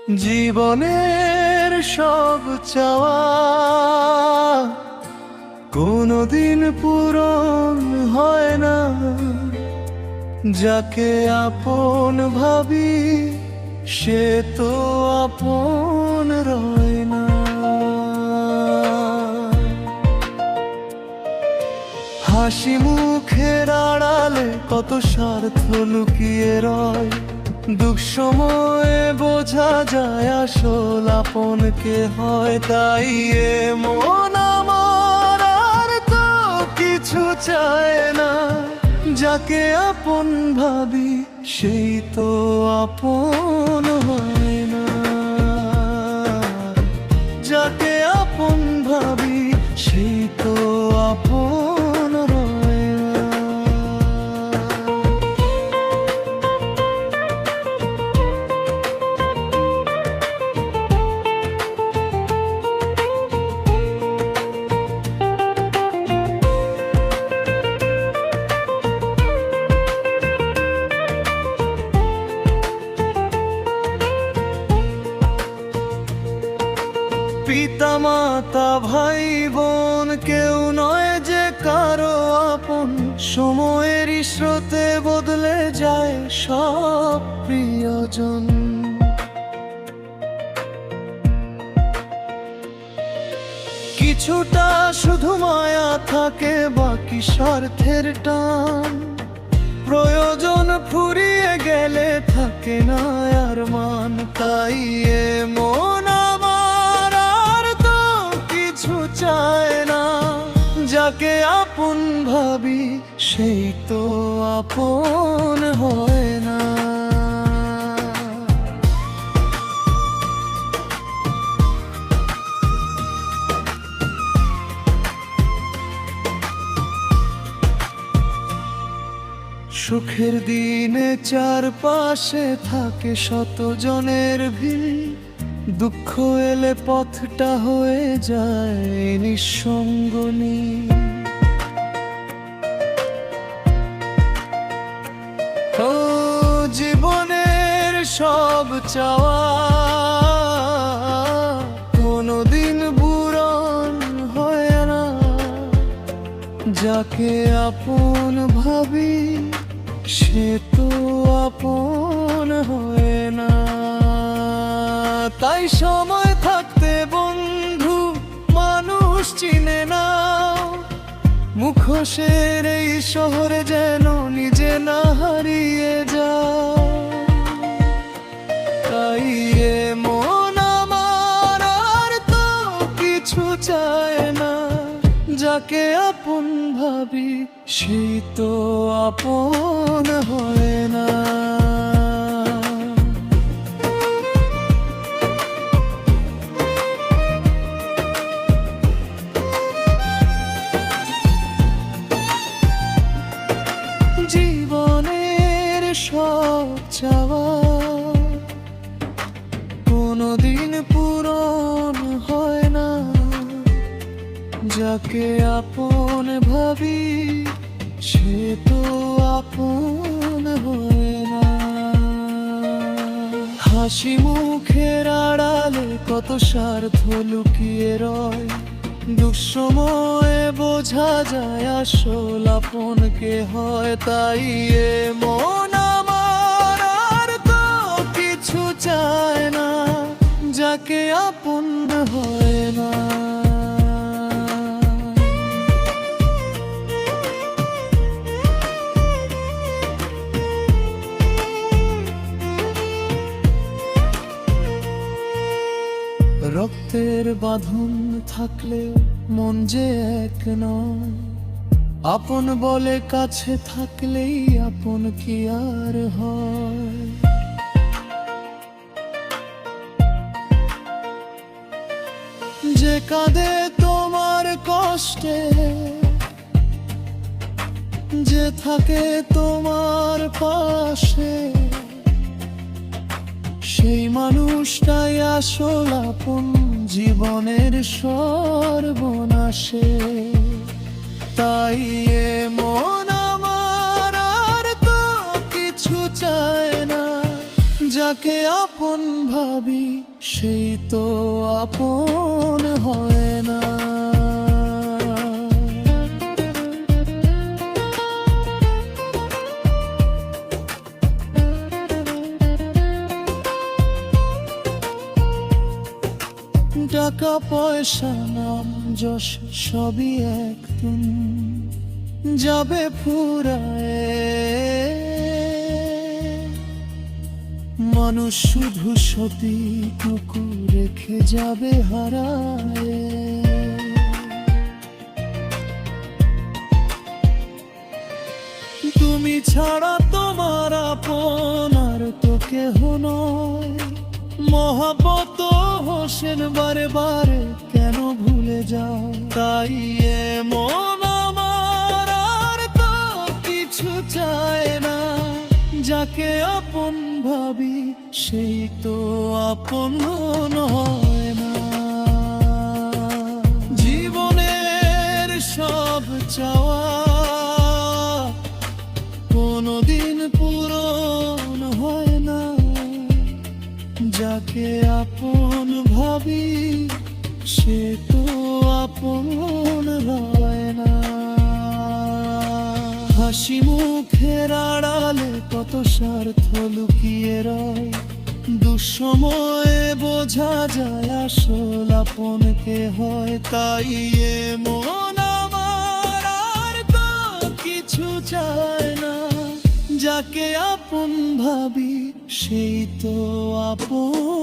জীবনের সব চাওয়া কোনোদিন পূরণ হয় না, যাকে আপন ভাবি সে তো আপন রয় না। হাসি মুখের আড়ালে কত স্বার্থ লুকিয়ে রয়, দুঃখ সময়ে বোঝা যায় আসল আপন কে হয়। তাই এ মন আমার আর তো কিছু চায় না, যাকে আপন ভাবি সেই তো আপন হয় না, যাকে আপন ভাবি সেই তো আপন রয় না। পিতা মাতা ভাই বোন কেউ নয় যে কারো আপন, সময়ের স্রোতে বদলে যায় সব প্রিয়জন। কিছুটা শুধু মায়া থাকে, বাকি স্বার্থের টান, প্রয়োজন ফুরিয়ে গেলে থাকে না আর মান। তাই এ মন আমার আর তো কিছু চায় না, যাকে আপন ভাবি সেই তো আপন হয় না। সুখের দিনে চারপাশে থাকে শত জনের ভিড়, দুঃখ এলে পথটা হয়ে যায় নিঃসঙ্গনী। ও জীবনের সব চাওয়া কোনোদিন পূরণ হয় না, যাকে আপন ভাবি সে তো আপন হয় না। তাই সময় থাকতে বন্ধু মানুষ চিনে না, মুখোশের এই শহরে যেন নিজে না হারিয়ে যাও। তাই এ মন আমার আর তো কিছু চায় না, যাকে আপন ভাবি সেই তো আপন হয় না। জীবনের সব চাওয়া কোনোদিন পূরণ হয় না, যাকে আপন ভাবি সে তো আপন হয় না। হাসি মুখের আড়ালে কত স্বার্থ লুকিয়ে রয়, দুঃসময়ে বোঝা যায় আসল আপন কে হয়। তাই এ মন আমার আর তো কিছু চায় না, যাকে আপন হয় না। রক্তের বাঁধন থাকলে মন যে এক নয়, আপন বলে কাছে থাকলেই আপন কি আর হয়। যে কাঁদে তোমার কষ্টে, যে থাকে তোমার পাশে, সেই মানুষটাই আসল আপন জীবনের সর্বনাশে। তাই এ মন আমার আর তো কিছু চায় না, যাকে আপন ভাবি সেই তো আপন হয় না। টাকা পয়সা নাম যশ সবই একদিন যাবে ফুরায়ে, মানুষ শুধু সতীটুকু রেখে যাবে হারায়ে। তুমি ছাড়া তোমার আপন আর তো কেহ নয়, মহাব্বত হোসেন বারে বারে কেন ভুলে যাও? তাই এমন আমার আর তো কিছু চায় না, যাকে আপন ভাবি সেই তো আপন হয় না। জীবনের সব চাওয়া কোনোদিন পূরণ হয় না, যাকে আপন ভাবি সে তো আপন হয় না। হাসি মুখের আড়ালে কত স্বার্থ লুকিয়ে রয়, দুঃসময়ে বোঝা যায় আসল আপন কে হয়। তাই এমন আমার আর তো কিছু চায় না, যাকে আপন ভাবি সেই তো আপন।